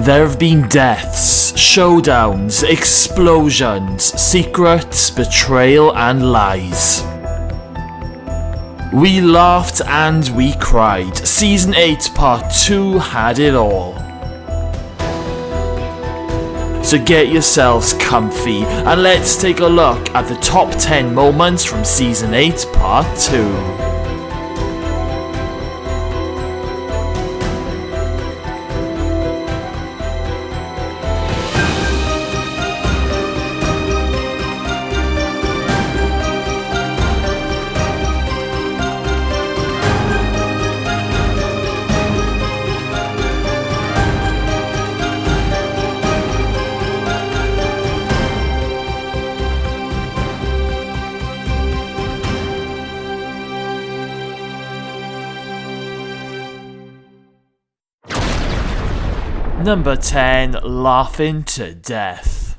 There have been deaths, showdowns, explosions, secrets, betrayal and lies. We laughed and we cried. Season 8 Part 2 had it all. So get yourselves comfy and let's take a look at the top 10 moments from Season 8 Part 2. Number 10, laughing to death.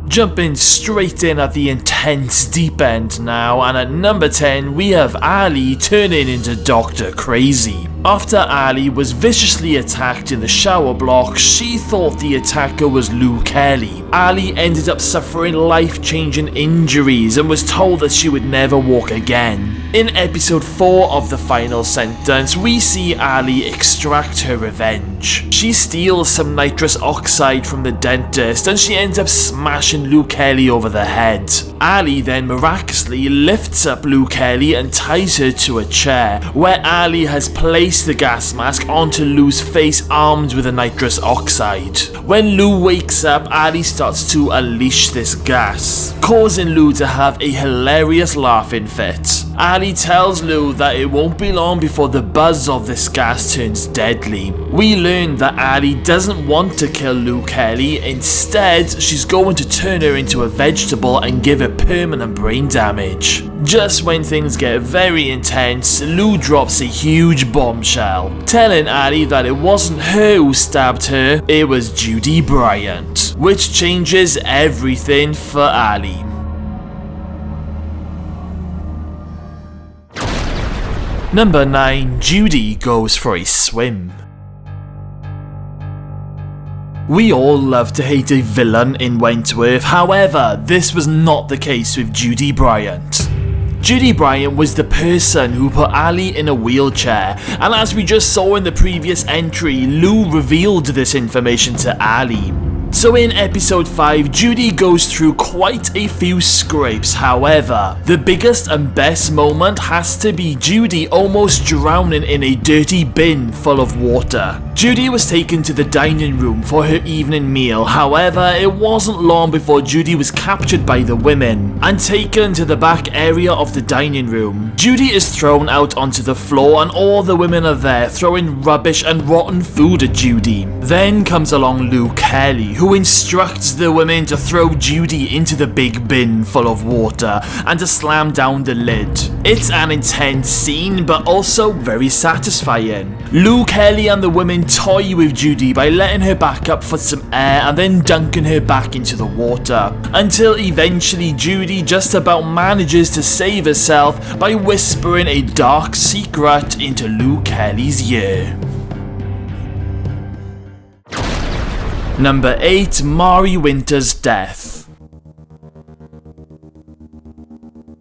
Jumping straight in at the intense deep end now, and at number 10 we have Ali turning into Dr. Crazy. After Ali was viciously attacked in the shower block, she thought the attacker was Lou Kelly. Ali ended up suffering life-changing injuries and was told that she would never walk again. In episode 4 of The Final Sentence, we see Ali extract her revenge. She steals some nitrous oxide from the dentist and she ends up smashing Lou Kelly over the head. Ali then miraculously lifts up Lou Kelly and ties her to a chair, where Ali has placed the gas mask onto Lou's face armed with the nitrous oxide. When Lou wakes up, Ali starts to unleash this gas, causing Lou to have a hilarious laughing fit. Ali tells Lou that it won't be long before the buzz of this gas turns deadly. We learn that Ali doesn't want to kill Lou Kelly, instead she's going to turn her into a vegetable and give her permanent brain damage. Just when things get very intense, Lou drops a huge bombshell, telling Ali that it wasn't her who stabbed her, it was Judy Bryant, which changes everything for Ali. Number 9, Judy goes for a swim. We all love to hate a villain in Wentworth, however, this was not the case with Judy Bryant. Judy Bryant was the person who put Ali in a wheelchair, and as we just saw in the previous entry, Lou revealed this information to Ali. So in episode 5, Judy goes through quite a few scrapes, however, the biggest and best moment has to be Judy almost drowning in a dirty bin full of water. Judy was taken to the dining room for her evening meal, however, it wasn't long before Judy was captured by the women and taken to the back area of the dining room. Judy is thrown out onto the floor and all the women are there throwing rubbish and rotten food at Judy. Then comes along Lou Kelly, who instructs the women to throw Judy into the big bin full of water and to slam down the lid. It's an intense scene, but also very satisfying. Lou Kelly and the women toy with Judy by letting her back up for some air and then dunking her back into the water, until eventually Judy just about manages to save herself by whispering a dark secret into Lou Kelly's ear. Number 8, Mari Winter's death.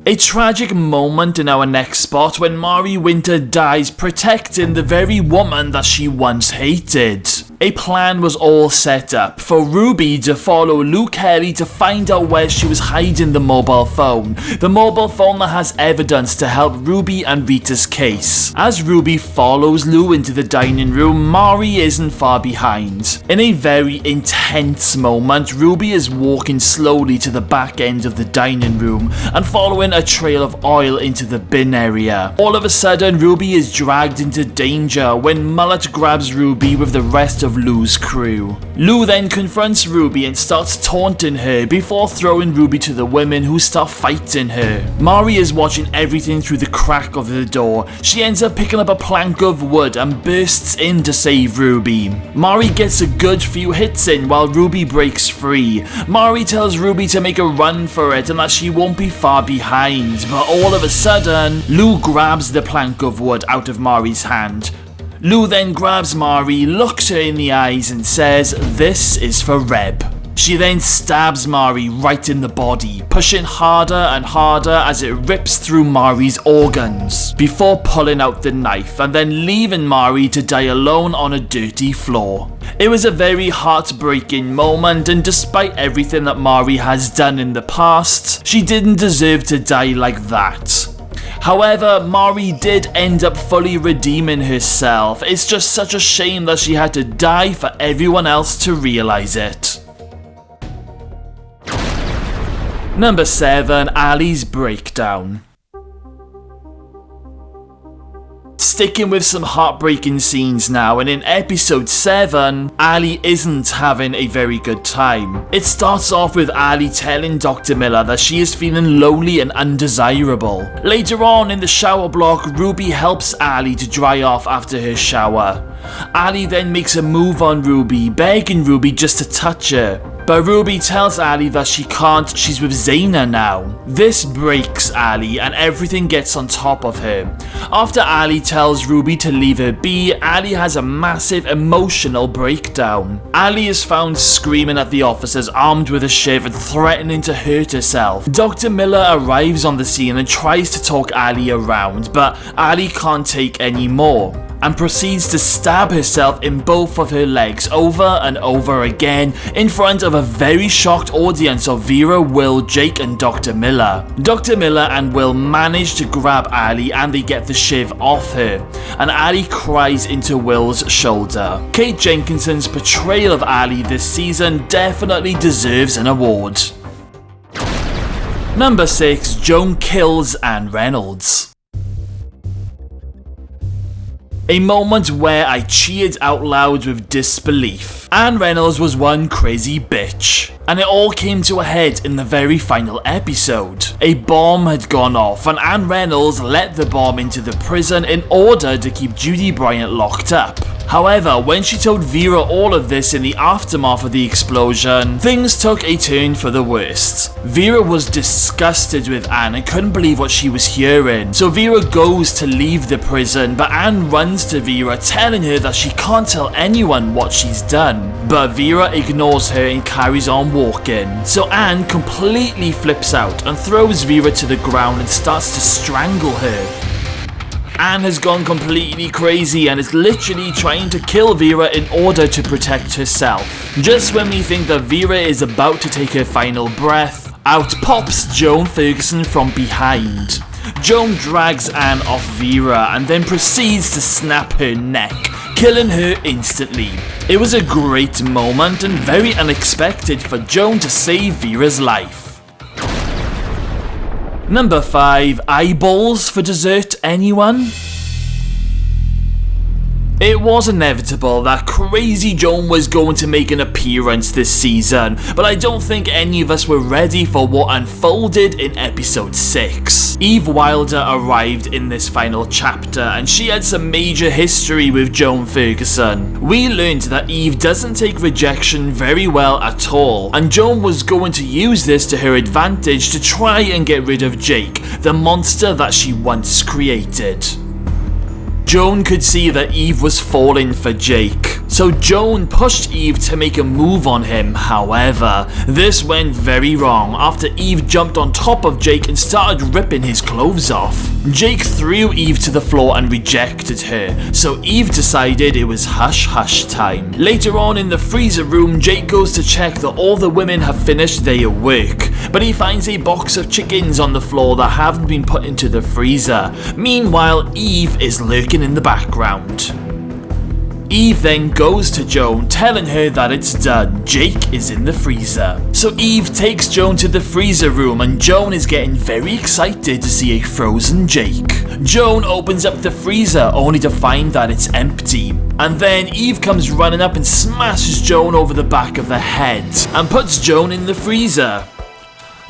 A tragic moment in our next spot when Mari Winter dies protecting the very woman that she once hated. A plan was all set up for Ruby to follow Lou Kelly to find out where she was hiding the mobile phone that has evidence to help Ruby and Rita's case. As Ruby follows Lou into the dining room, Mari isn't far behind. In a very intense moment, Ruby is walking slowly to the back end of the dining room and following a trail of oil into the bin area. All of a sudden, Ruby is dragged into danger when Mullet grabs Ruby with the rest of Lou's crew. Lou then confronts Ruby and starts taunting her before throwing Ruby to the women who start fighting her. Mari is watching everything through the crack of the door. She ends up picking up a plank of wood and bursts in to save Ruby. Mari gets a good few hits in while Ruby breaks free. Mari tells Ruby to make a run for it and that she won't be far behind, but all of a sudden, Lou grabs the plank of wood out of Mari's hand. Lou then grabs Mari, looks her in the eyes and says, "This is for Reb." She then stabs Mari right in the body, pushing harder and harder as it rips through Mari's organs, before pulling out the knife and then leaving Mari to die alone on a dirty floor. It was a very heartbreaking moment, and despite everything that Mari has done in the past, she didn't deserve to die like that. However, Mari did end up fully redeeming herself. It's just such a shame that she had to die for everyone else to realise it. Number 7. Ali's breakdown. Sticking with some heartbreaking scenes now, and in episode 7, Ali isn't having a very good time. It starts off with Ali telling Dr. Miller that she is feeling lonely and undesirable. Later on in the shower block, Ruby helps Ali to dry off after her shower. Ali then makes a move on Ruby, begging Ruby just to touch her. But Ruby tells Ali that she can't, she's with Zaina now. This breaks Ali and everything gets on top of her. After Ali tells Ruby to leave her be, Ali has a massive emotional breakdown. Ali is found screaming at the officers, armed with a shiv and threatening to hurt herself. Dr. Miller arrives on the scene and tries to talk Ali around, but Ali can't take any more, and proceeds to stab herself in both of her legs over and over again in front of a very shocked audience of Vera, Will, Jake and Dr. Miller. Dr. Miller and Will manage to grab Ali and they get the shiv off her, and Ali cries into Will's shoulder. Kate Jenkinson's portrayal of Ali this season definitely deserves an award. Number 6. Joan kills Anne Reynolds. A moment where I cheered out loud with disbelief. Anne Reynolds was one crazy bitch, and it all came to a head in the very final episode. A bomb had gone off and Anne Reynolds let the bomb into the prison in order to keep Judy Bryant locked up. However, when she told Vera all of this in the aftermath of the explosion, things took a turn for the worst. Vera was disgusted with Anne and couldn't believe what she was hearing, so Vera goes to leave the prison, but Anne runs to Vera telling her that she can't tell anyone what she's done. But Vera ignores her and carries on walking, so Anne completely flips out and throws Vera to the ground and starts to strangle her. Anne has gone completely crazy and is literally trying to kill Vera in order to protect herself. Just when we think that Vera is about to take her final breath, out pops Joan Ferguson from behind. Joan drags Anne off Vera and then proceeds to snap her neck, killing her instantly. It was a great moment and very unexpected for Joan to save Vera's life. Number 5. Eyeballs for dessert, anyone? It was inevitable that Crazy Joan was going to make an appearance this season, but I don't think any of us were ready for what unfolded in episode 6. Eve Wilder arrived in this final chapter and she had some major history with Joan Ferguson. We learned that Eve doesn't take rejection very well at all, and Joan was going to use this to her advantage to try and get rid of Jake, the monster that she once created. Joan could see that Eve was falling for Jake, so Joan pushed Eve to make a move on him. However, this went very wrong after Eve jumped on top of Jake and started ripping his clothes off. Jake threw Eve to the floor and rejected her, so Eve decided it was hush hush time. Later on in the freezer room, Jake goes to check that all the women have finished their work, but he finds a box of chickens on the floor that haven't been put into the freezer. Meanwhile, Eve is lurking in the background. Eve then goes to Joan, telling her that it's done. Jake is in the freezer. So Eve takes Joan to the freezer room and Joan is getting very excited to see a frozen Jake. Joan opens up the freezer only to find that it's empty. And then Eve comes running up and smashes Joan over the back of the head and puts Joan in the freezer.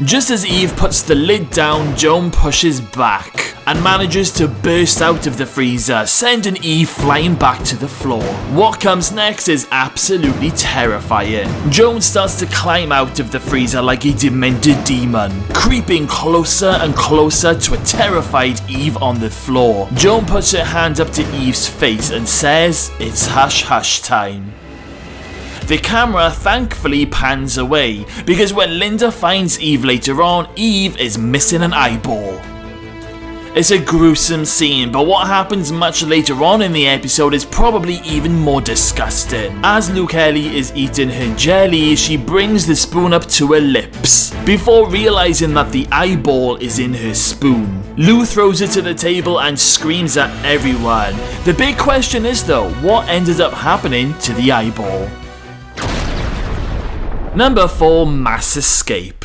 Just as Eve puts the lid down, Joan pushes back and manages to burst out of the freezer, sending Eve flying back to the floor. What comes next is absolutely terrifying. Joan starts to climb out of the freezer like a demented demon, creeping closer and closer to a terrified Eve on the floor. Joan puts her hand up to Eve's face and says, "It's hush hush time." The camera thankfully pans away, because when Linda finds Eve later on, Eve is missing an eyeball. It's a gruesome scene, but what happens much later on in the episode is probably even more disgusting. As Luke Ellie is eating her jelly, she brings the spoon up to her lips, before realizing that the eyeball is in her spoon. Lou throws it to the table and screams at everyone. The big question is though, what ended up happening to the eyeball? Number 4, Mass Escape.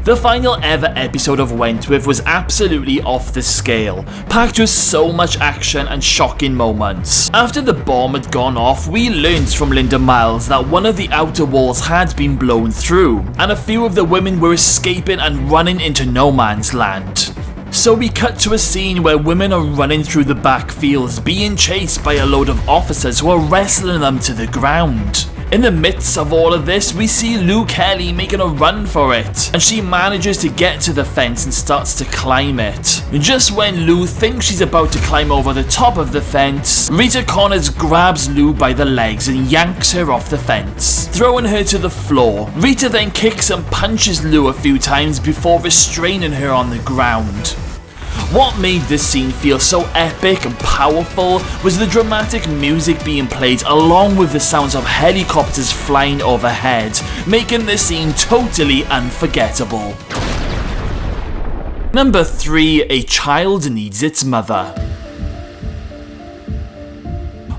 The final ever episode of Wentworth was absolutely off the scale, packed with so much action and shocking moments. After the bomb had gone off, we learned from Linda Miles that one of the outer walls had been blown through, and a few of the women were escaping and running into no man's land. So we cut to a scene where women are running through the backfields, being chased by a load of officers who are wrestling them to the ground. In the midst of all of this, we see Lou Kelly making a run for it, and she manages to get to the fence and starts to climb it. Just when Lou thinks she's about to climb over the top of the fence, Rita Connors grabs Lou by the legs and yanks her off the fence, throwing her to the floor. Rita then kicks and punches Lou a few times before restraining her on the ground. What made this scene feel so epic and powerful was the dramatic music being played along with the sounds of helicopters flying overhead, making this scene totally unforgettable. Number 3, A Child Needs Its Mother.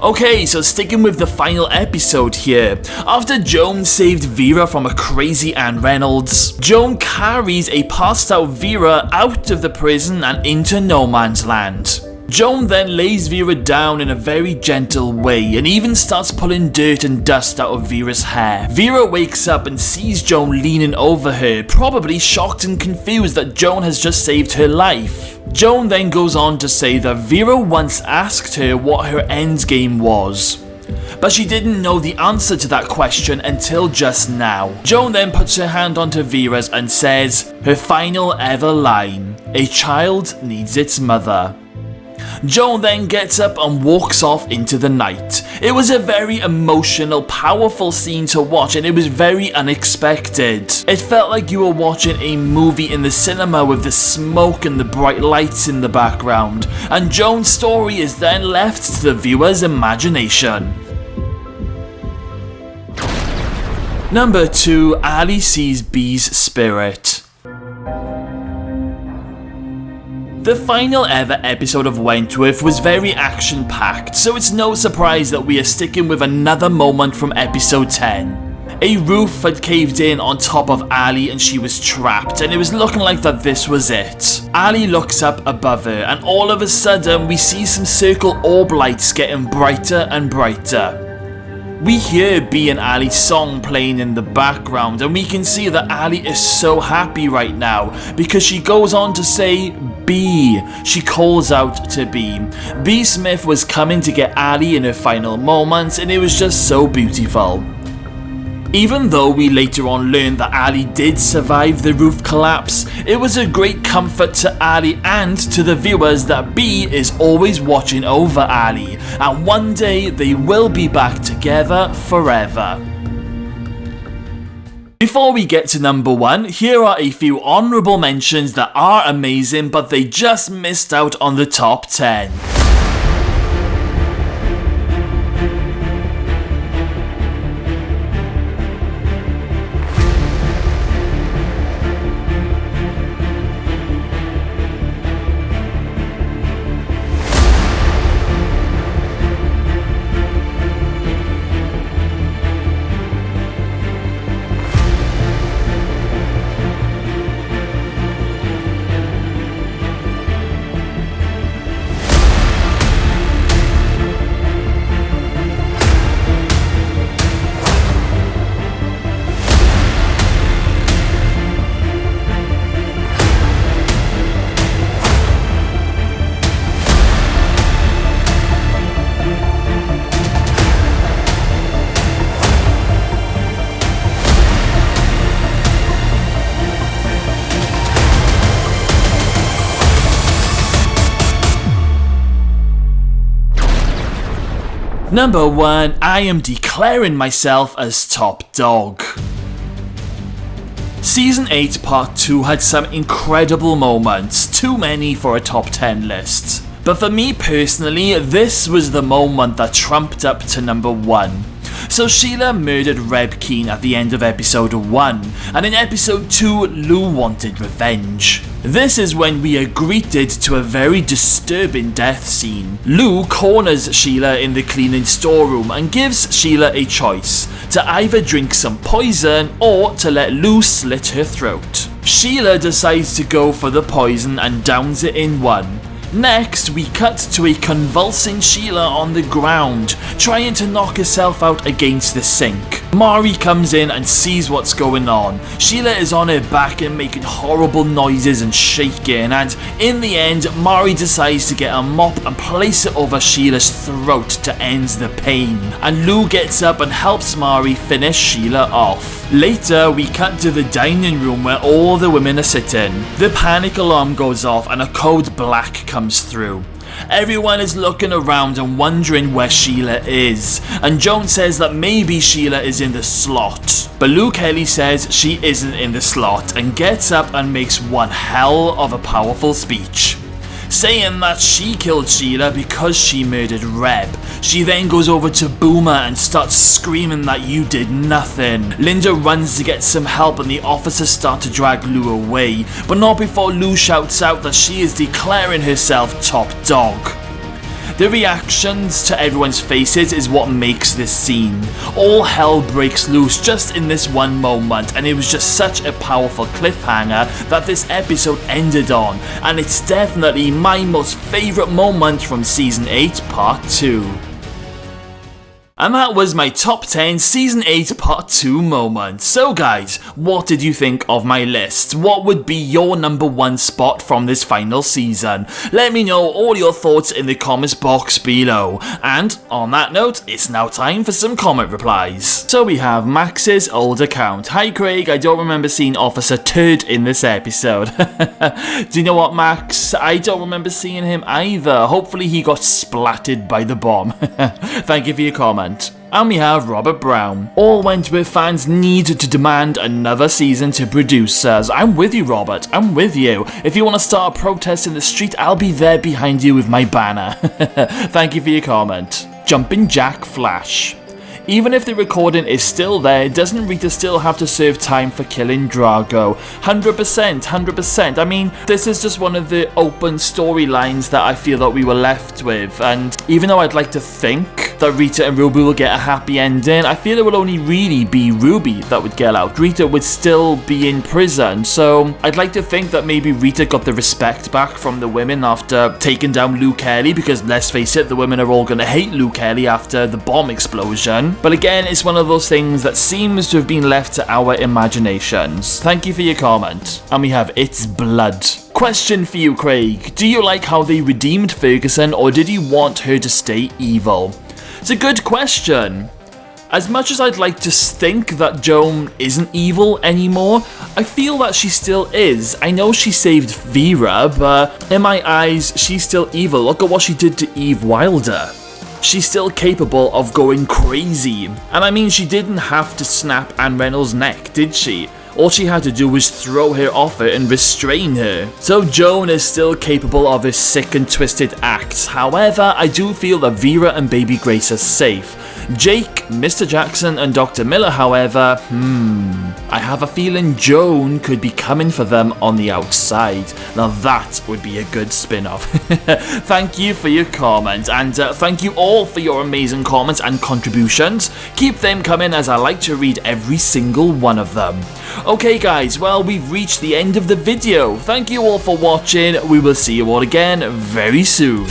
Okay, so sticking with the final episode here. After Joan saved Vera from a crazy Anne Reynolds, Joan carries a passed out Vera out of the prison and into no man's land. Joan then lays Vera down in a very gentle way and even starts pulling dirt and dust out of Vera's hair. Vera wakes up and sees Joan leaning over her, probably shocked and confused that Joan has just saved her life. Joan then goes on to say that Vera once asked her what her endgame was, but she didn't know the answer to that question until just now. Joan then puts her hand onto Vera's and says her final ever line, "A child needs its mother." Joan then gets up and walks off into the night. It was a very emotional, powerful scene to watch, and it was very unexpected. It felt like you were watching a movie in the cinema with the smoke and the bright lights in the background, and Joan's story is then left to the viewer's imagination. Number 2, Ali sees Bee's spirit. The final ever episode of Wentworth was very action-packed, so it's no surprise that we are sticking with another moment from episode 10. A roof had caved in on top of Ali and she was trapped, and it was looking like that this was it. Ali looks up above her, and all of a sudden we see some circle orb lights getting brighter and brighter. We hear Bee and Ali's song playing in the background, and we can see that Ali is so happy right now because she goes on to say Bee. She calls out to Bee. Bee Smith was coming to get Ali in her final moments, and it was just so beautiful. Even though we later on learned that Ali did survive the roof collapse, it was a great comfort to Ali and to the viewers that Bee is always watching over Ali, and one day they will be back together forever. Before we get to number 1, here are a few honourable mentions that are amazing, but they just missed out on the top 10. Number 1, I am declaring myself as top dog. Season 8 Part 2 had some incredible moments, too many for a top 10 list. But for me personally, this was the moment that trumped up to number 1. So Sheila murdered Reb Keen at the end of episode 1, and in episode 2, Lou wanted revenge. This is when we are greeted to a very disturbing death scene. Lou corners Sheila in the cleaning storeroom and gives Sheila a choice, to either drink some poison or to let Lou slit her throat. Sheila decides to go for the poison and downs it in one. Next, we cut to a convulsing Sheila on the ground, trying to knock herself out against the sink. Mari comes in and sees what's going on. Sheila is on her back and making horrible noises and shaking, and in the end, Mari decides to get a mop and place it over Sheila's throat to end the pain. And Lou gets up and helps Mari finish Sheila off. Later, we cut to the dining room where all the women are sitting. The panic alarm goes off and a code black comes through. Everyone is looking around and wondering where Sheila is, and Joan says that maybe Sheila is in the slot. But Lou Kelly says she isn't in the slot and gets up and makes one hell of a powerful speech, saying that she killed Sheila because she murdered Reb. She then goes over to Boomer and starts screaming that you did nothing. Linda runs to get some help and the officers start to drag Lou away, but not before Lou shouts out that she is declaring herself top dog. The reactions to everyone's faces is what makes this scene. All hell breaks loose just in this one moment, and it was just such a powerful cliffhanger that this episode ended on, and it's definitely my most favourite moment from Season 8 Part 2. And that was my top 10 Season 8 Part 2 moments. So guys, what did you think of my list? What would be your number 1 spot from this final season? Let me know all your thoughts in the comments box below. And on that note, it's now time for some comment replies. So we have Max's old account. Hi Craig, I don't remember seeing Officer Turd in this episode. Do you know what, Max? I don't remember seeing him either. Hopefully he got splattered by the bomb. Thank you for your comment. And we have Robert Brown. All Wentworth fans need to demand another season to producers. I'm with you, Robert. I'm with you. If you want to start a protest in the street, I'll be there behind you with my banner. Thank you for your comment. Jumping Jack Flash. Even if the recording is still there, doesn't Rita still have to serve time for killing Drago? 100%, 100%. I mean, this is just one of the open storylines that I feel that we were left with, and even though I'd like to think that Rita and Ruby will get a happy ending, I feel it will only really be Ruby that would get out. Rita would still be in prison, so I'd like to think that maybe Rita got the respect back from the women after taking down Lou Kelly, because let's face it, the women are all gonna hate Lou Kelly after the bomb explosion. But again, it's one of those things that seems to have been left to our imaginations. Thank you for your comment. And we have It's Blood. Question for you, Craig. Do you like how they redeemed Ferguson, or did you want her to stay evil? It's a good question. As much as I'd like to think that Joan isn't evil anymore, I feel that she still is. I know she saved Vera, but in my eyes, she's still evil. Look at what she did to Eve Wilder. She's still capable of going crazy. And I mean, she didn't have to snap Anne Reynolds' neck, did she? All she had to do was throw her off her and restrain her. So Joan is still capable of her sick and twisted acts. However, I do feel that Vera and Baby Grace are safe. Jake, Mr. Jackson and Dr. Miller, however, I have a feeling Joan could be coming for them on the outside. Now that would be a good spin-off. Thank you for your comment, and thank you all for your amazing comments and contributions. Keep them coming, as I like to read every single one of them. Okay guys, well, we've reached the end of the video. Thank you all for watching. We will see you all again very soon.